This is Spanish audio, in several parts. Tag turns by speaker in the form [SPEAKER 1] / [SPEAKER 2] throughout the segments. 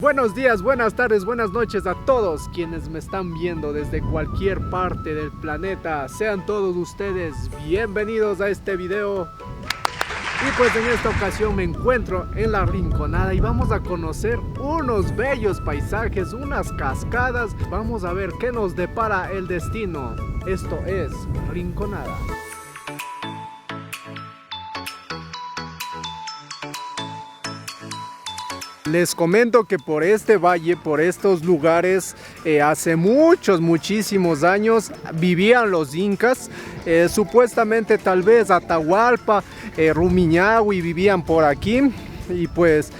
[SPEAKER 1] Buenos días, buenas tardes, buenas noches a todos quienes me están viendo desde cualquier parte del planeta. Sean todos ustedes bienvenidos a este video. Y pues en esta ocasión me encuentro en La Rinconada y vamos a conocer unos bellos paisajes, unas cascadas. Vamos a ver qué nos depara el destino. Esto es Rinconada. Les comento que por este valle, por estos lugares, hace muchísimos años vivían los incas. Supuestamente tal vez Atahualpa, Rumiñahui vivían por aquí. Y pues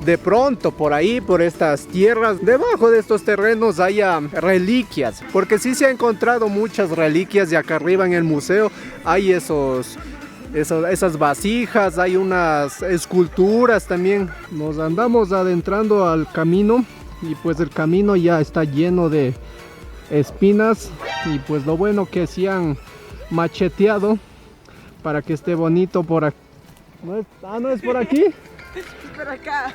[SPEAKER 1] de pronto por ahí, por estas tierras, debajo de estos terrenos haya reliquias. Porque sí se han encontrado muchas reliquias y acá arriba en el museo hay esas vasijas, hay unas esculturas también. Nos andamos adentrando al camino y pues el camino ya está lleno de espinas y pues lo bueno que sí han macheteado para que esté bonito por aquí. ¿No es por aquí?
[SPEAKER 2] Es por acá.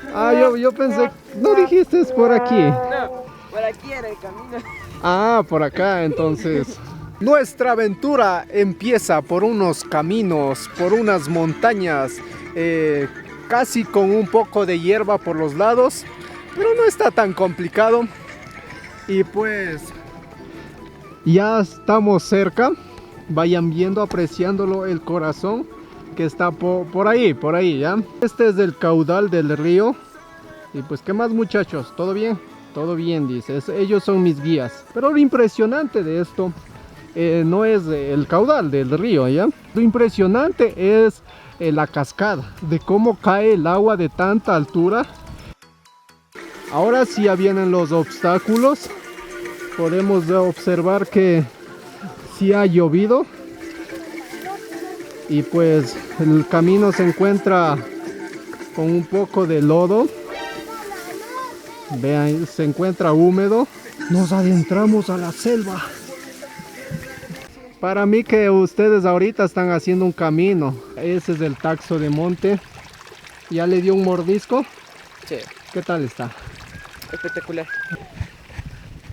[SPEAKER 1] Yo pensé, no dijiste es por aquí.
[SPEAKER 2] No, por aquí era el camino.
[SPEAKER 1] Por acá entonces. Nuestra aventura empieza por unos caminos, por unas montañas, casi con un poco de hierba por los lados, pero no está tan complicado. Y pues ya estamos cerca, vayan viendo, apreciándolo el corazón que está por ahí, ¿ya? Este es el caudal del río. Y pues, ¿qué más, muchachos? ¿Todo bien? Todo bien, dices. Ellos son mis guías. Pero lo impresionante de esto no es el caudal del río, ¿ya? Lo impresionante es la cascada, de cómo cae el agua de tanta altura. Ahora sí ya vienen los obstáculos. Podemos observar que sí ha llovido. Y pues el camino se encuentra con un poco de lodo. Vean, se encuentra húmedo. Nos adentramos a la selva. Para mí que ustedes ahorita están haciendo un camino. Ese es el taxo de monte. ¿Ya le dio un mordisco?
[SPEAKER 2] Sí.
[SPEAKER 1] ¿Qué tal está?
[SPEAKER 2] Espectacular.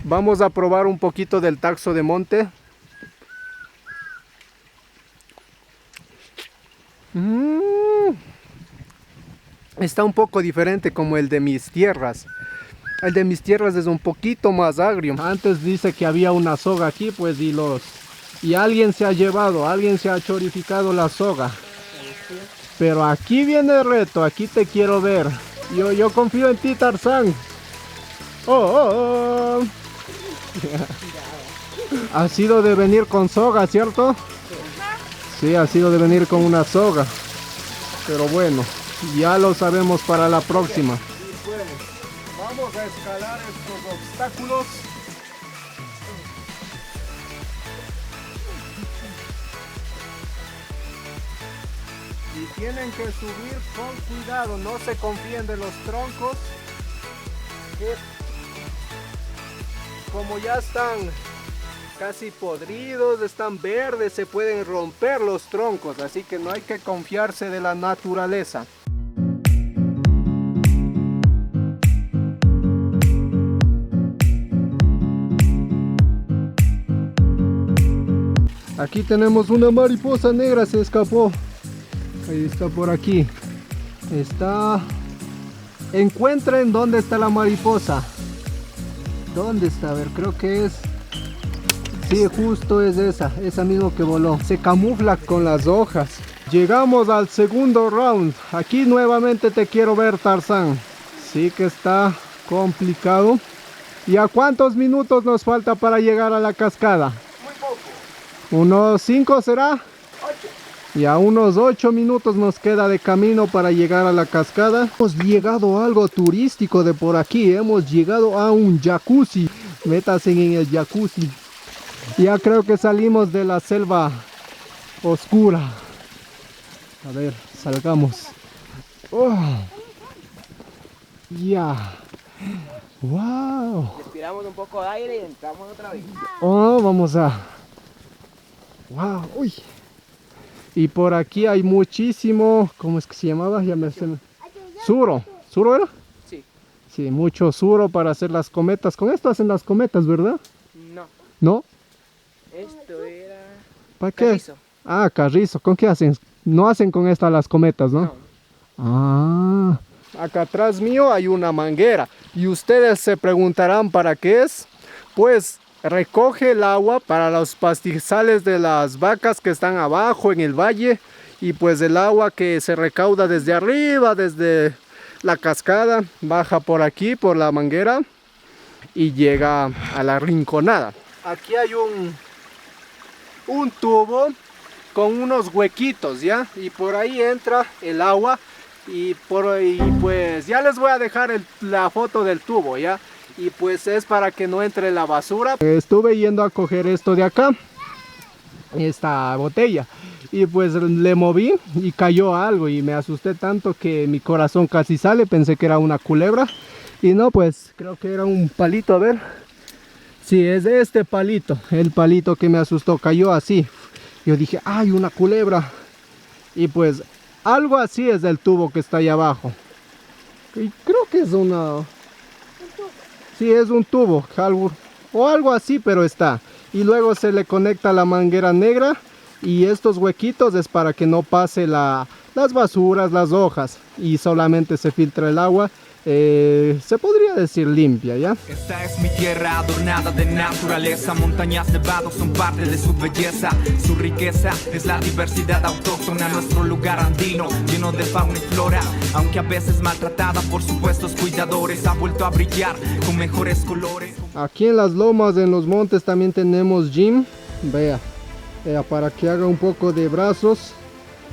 [SPEAKER 1] Vamos a probar un poquito del taxo de monte. Está un poco diferente como el de mis tierras. El de mis tierras es un poquito más agrio. Antes dice que había una soga aquí, pues y alguien se ha llevado, alguien se ha chorificado la soga. Pero aquí viene el reto, aquí te quiero ver. Yo confío en ti, Tarzán. Oh. Ha sido de venir con soga, ¿cierto? Sí, ha sido de venir con una soga. Pero bueno, ya lo sabemos para la próxima. Y pues, vamos a escalar estos obstáculos. Y tienen que subir con cuidado, no se confíen de los troncos, que como ya están casi podridos, están verdes, se pueden romper los troncos, así que no hay que confiarse de la naturaleza. Aquí tenemos una mariposa negra, se escapó. Ahí está por aquí. Encuentren dónde está la mariposa. ¿Dónde está? A ver, creo que es... Sí, justo es esa mismo que voló. Se camufla con las hojas. Llegamos al segundo round. Aquí nuevamente te quiero ver, Tarzán. Sí que está complicado. ¿Y a cuántos minutos nos falta para llegar a la cascada?
[SPEAKER 2] Muy poco.
[SPEAKER 1] ¿Unos 5 será?
[SPEAKER 2] 8.
[SPEAKER 1] Y a unos 8 minutos nos queda de camino para llegar a la cascada. Hemos llegado a algo turístico de por aquí. Hemos llegado a un jacuzzi. Métanse en el jacuzzi. Ya creo que salimos de la selva oscura. A ver, salgamos. Ya. Wow.
[SPEAKER 2] Respiramos un poco de aire y entramos otra vez.
[SPEAKER 1] Vamos a... Wow. Uy. Y por aquí hay muchísimo... ¿Cómo es que se llamaba? Ya me... ¿Suro? ¿Suro era?
[SPEAKER 2] Sí.
[SPEAKER 1] Sí, mucho suro para hacer las cometas. Con esto hacen las cometas, ¿verdad?
[SPEAKER 2] No,
[SPEAKER 1] ¿No?
[SPEAKER 2] esto era
[SPEAKER 1] ¿Para qué?
[SPEAKER 2] carrizo.
[SPEAKER 1] Ah, carrizo. ¿Con qué hacen? No hacen con esta las cometas, ¿no?
[SPEAKER 2] No.
[SPEAKER 1] Ah. Acá atrás mío hay una manguera. Y ustedes se preguntarán para qué es. Pues recoge el agua para los pastizales de las vacas que están abajo en el valle. Y pues el agua que se recauda desde arriba, desde la cascada, baja por aquí, por la manguera. Y llega a la rinconada. Aquí hay un tubo con unos huequitos, ¿ya? Y por ahí entra el agua y pues ya les voy a dejar la foto del tubo, ¿ya? Y pues es para que no entre la basura. Estuve yendo a coger esto de acá, esta botella, y pues le moví y cayó algo y me asusté tanto que mi corazón casi sale, pensé que era una culebra y no, pues creo que era un palito, a ver. Sí, es este palito, el palito que me asustó, cayó así. Yo dije, ¡ay, una culebra! Y pues, algo así es del tubo que está ahí abajo. Y creo que es una... Sí, es un tubo, o algo así, pero está. Y luego se le conecta la manguera negra. Y estos huequitos es para que no pase las basuras, las hojas. Y solamente se filtra el agua. Se podría decir limpia, ¿ya?
[SPEAKER 3] Esta es mi tierra adornada de naturaleza. Montañas, nevados son parte de su belleza. Su riqueza es la diversidad autóctona. Nuestro lugar andino, lleno de fauna y flora. Aunque a veces maltratada por supuestos cuidadores, ha vuelto a brillar con mejores colores.
[SPEAKER 1] Aquí en las lomas, en los montes también tenemos gym. Vea, para que haga un poco de brazos.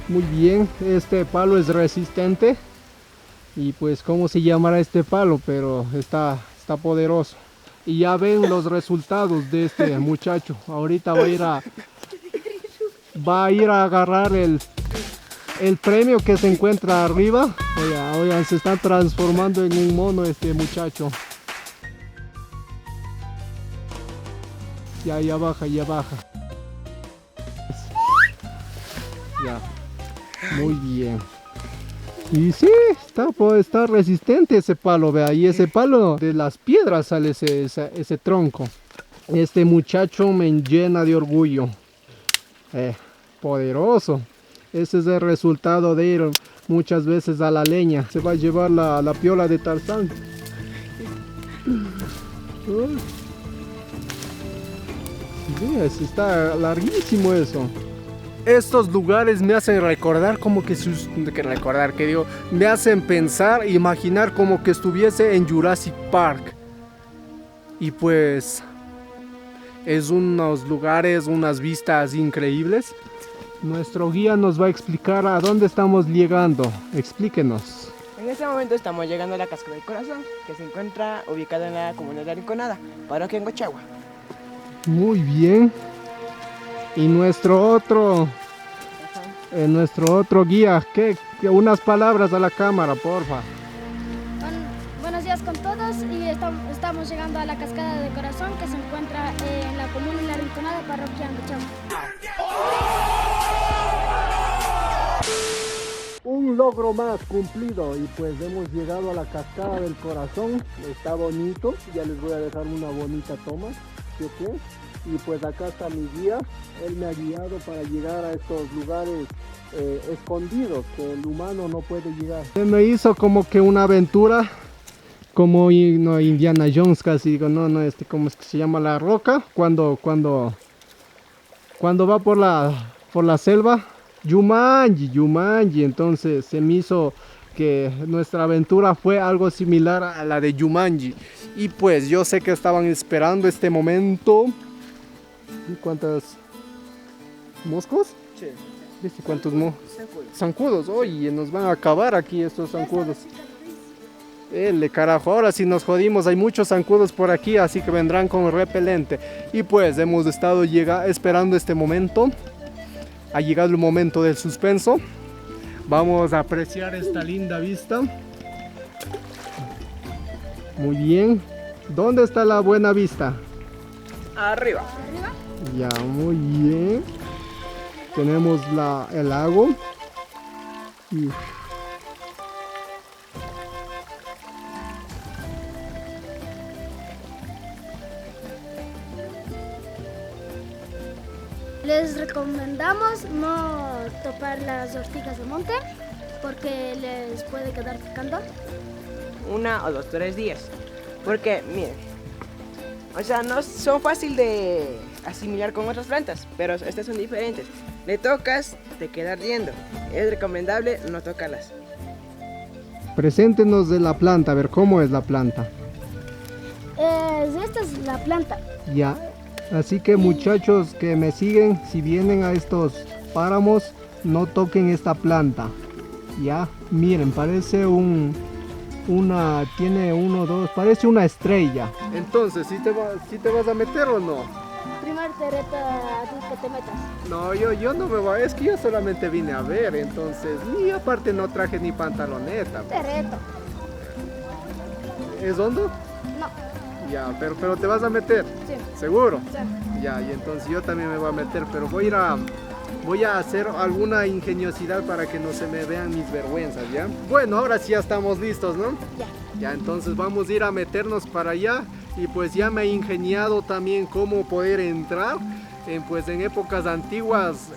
[SPEAKER 1] Muy bien, este palo es resistente. Y pues cómo se llamará este palo, pero está poderoso. Y ya ven los resultados de este muchacho. Ahorita va a ir a agarrar el premio que se encuentra arriba. Oigan, se está transformando en un mono este muchacho. Ya baja, ya baja. Ya, muy bien. Y sí, está resistente ese palo, vea, y ese palo de las piedras sale ese tronco. Este muchacho me llena de orgullo. Poderoso. Ese es el resultado de ir muchas veces a la leña. Se va a llevar la piola de Tarzán. Mira, está larguísimo eso. Estos lugares me hacen recordar me hacen pensar, imaginar como que estuviese en Jurassic Park. Y pues es unos lugares, unas vistas increíbles. Nuestro guía nos va a explicar a dónde estamos llegando. Explíquenos.
[SPEAKER 2] En este momento estamos llegando a la Cascada del Corazón, que se encuentra ubicada en la comuna de Rinconada, parroquia en Cochagua.
[SPEAKER 1] Muy bien. Y nuestro otro guía, unas palabras a la cámara, porfa.
[SPEAKER 4] Buenos días con todos y estamos llegando a la Cascada del Corazón, que se encuentra en la comuna de La Rinconada, parroquia Angochagua.
[SPEAKER 1] Un logro más cumplido y pues hemos llegado a la Cascada del Corazón. Está bonito, ya les voy a dejar una bonita toma. ¿Sí, okay? Y pues acá está mi guía, él me ha guiado para llegar a estos lugares escondidos que el humano no puede llegar. Me hizo como que una aventura, como Indiana Jones casi, digo, ¿cómo es que se llama? La roca, cuando va por la selva, Jumanji, entonces se me hizo que nuestra aventura fue algo similar a la de Jumanji. Y pues yo sé que estaban esperando este momento. ¿Cuántos moscos?
[SPEAKER 2] Sí.
[SPEAKER 1] ¿Viste cuántos zancudos? Oye, nos van a acabar aquí estos zancudos. Carajo, ahora sí nos jodimos, hay muchos zancudos por aquí, así que vendrán con repelente. Y pues hemos estado esperando este momento. Ha llegado el momento del suspenso. Vamos a apreciar esta linda vista. Muy bien. ¿Dónde está la buena vista?
[SPEAKER 2] Arriba.
[SPEAKER 1] Ya, muy bien. Tenemos el lago.
[SPEAKER 4] Les recomendamos no topar las ortigas de monte porque les puede quedar picando.
[SPEAKER 2] 1 o 2, 3 días. Porque, miren, o sea, no son fácil de asimilar con otras plantas, pero estas son diferentes. Le tocas, te queda ardiendo. Es recomendable no tocarlas.
[SPEAKER 1] Preséntenos de la planta, a ver cómo es la planta.
[SPEAKER 4] Esta es la planta.
[SPEAKER 1] Ya, así que muchachos que me siguen, si vienen a estos páramos, no toquen esta planta. Ya, miren, parece tiene 1, 2, parece una estrella. Entonces, ¿sí te vas a meter o no?
[SPEAKER 4] Primero te reto a ti que te metas.
[SPEAKER 1] No, yo no me voy, es que yo solamente vine a ver, entonces, y aparte no traje ni pantaloneta.
[SPEAKER 4] Te reto.
[SPEAKER 1] ¿Es hondo?
[SPEAKER 4] No.
[SPEAKER 1] Ya, pero te vas a meter.
[SPEAKER 4] Sí.
[SPEAKER 1] ¿Seguro?
[SPEAKER 4] Sí.
[SPEAKER 1] Ya, y entonces yo también me voy a meter, pero voy a hacer alguna ingeniosidad para que no se me vean mis vergüenzas, ¿ya? Bueno, ahora sí ya estamos listos, ¿no?
[SPEAKER 4] Ya.
[SPEAKER 1] Ya, entonces vamos a ir a meternos para allá y pues ya me he ingeniado también cómo poder entrar. Pues en épocas antiguas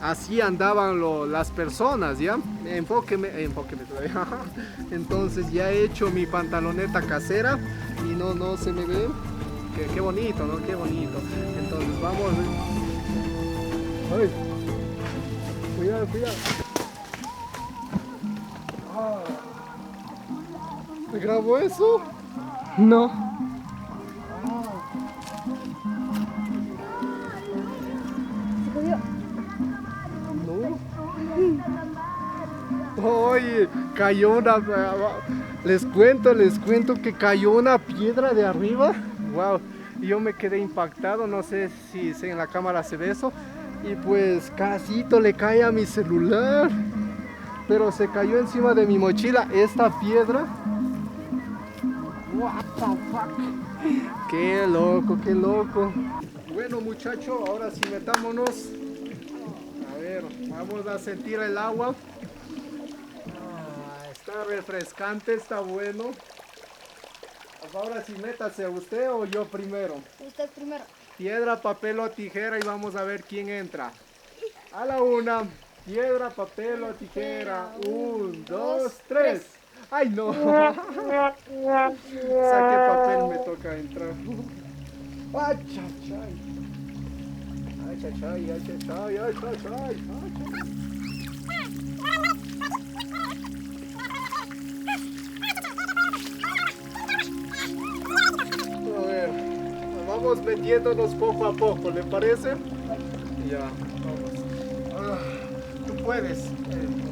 [SPEAKER 1] así andaban las personas, ¿ya? Enfóqueme todavía. Entonces ya he hecho mi pantaloneta casera y no se me ve. Qué bonito, ¿no? Qué bonito. Entonces vamos. Ay. Cuidado. ¿Me grabó eso?
[SPEAKER 2] No.
[SPEAKER 4] Se jodió.
[SPEAKER 1] No. Oye, cayó les cuento que cayó una piedra de arriba. Wow, y yo me quedé impactado, no sé si en la cámara se ve eso. Y pues casito le cae a mi celular. Pero se cayó encima de mi mochila esta piedra. What the fuck. Qué loco. Bueno muchachos, ahora sí metámonos. A ver, vamos a sentir el agua. Está refrescante, está bueno. Ahora sí métase, ¿usted o yo primero?
[SPEAKER 4] Usted primero.
[SPEAKER 1] Piedra, papel o tijera y vamos a ver quién entra. A la una. Piedra, papel o tijera. 1, 2, 3. ¡Ay no! Saqué papel, me toca entrar. ¡Ay, chachay! ¡Ay, chachay! ¡Ay, chachay! ¡Ay, chachay! A ver, vamos metiéndonos poco a poco, ¿le parece? Ya, vamos. Tú puedes,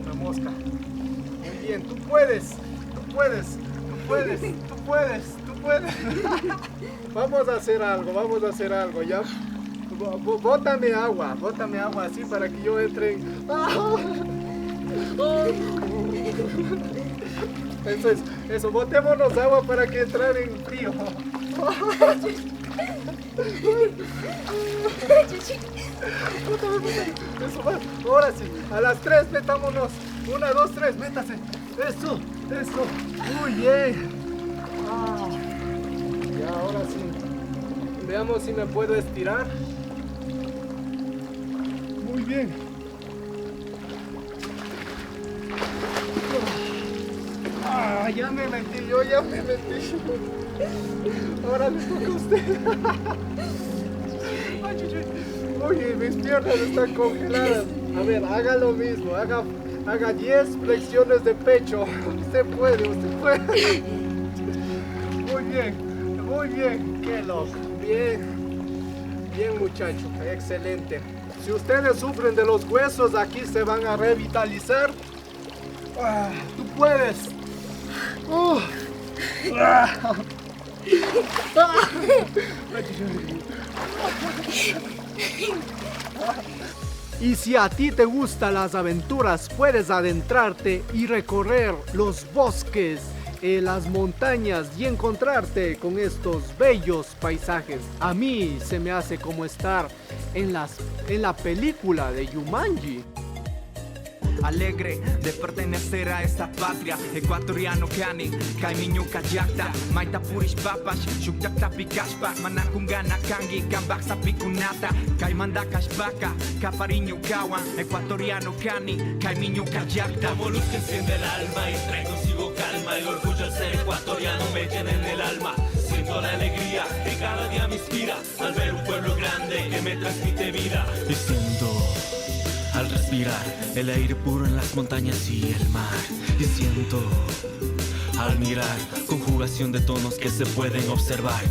[SPEAKER 1] una mosca. Muy bien, tú puedes. Vamos a hacer algo, ¿ya? Bótame agua así para que yo entre en... Eso, botémonos agua para que entrar en frío. Eso va, ahora sí, a las 3 metámonos. 1, 2, 3, métase. Eso. Muy bien. Ya, ahora sí. Veamos si me puedo estirar. Muy bien. Ya me metí. Ahora le toca a usted. Oye, mis piernas están congeladas. A ver, haga lo mismo. Haga 10 flexiones de pecho. Usted puede. Muy bien. Qué loco. Bien muchachos. Excelente. Si ustedes sufren de los huesos, aquí se van a revitalizar. Tú puedes. Y si a ti te gustan las aventuras, puedes adentrarte y recorrer los bosques, las montañas y encontrarte con estos bellos paisajes. A mí se me hace como estar en la película de Jumanji.
[SPEAKER 3] alegre de pertenecer a esta patria. Ecuatoriano cani, kaimiñu kayakta, maita purish papash, shuktakta pikashpa, manakungana kangi, kambak sapikunata, kaimanda kashbaka, kapariñu kawan, ecuatoriano cani, kaimiñu kayakta.
[SPEAKER 5] Como luz que enciende el alma y trae consigo calma, el orgullo de ser ecuatoriano me llena en el alma. Siento la alegría que cada día me inspira al ver un pueblo grande que me transmite vida.
[SPEAKER 6] Y siento al respirar el aire puro en las montañas y el mar. Y siento al mirar conjugación de tonos que se pueden observar.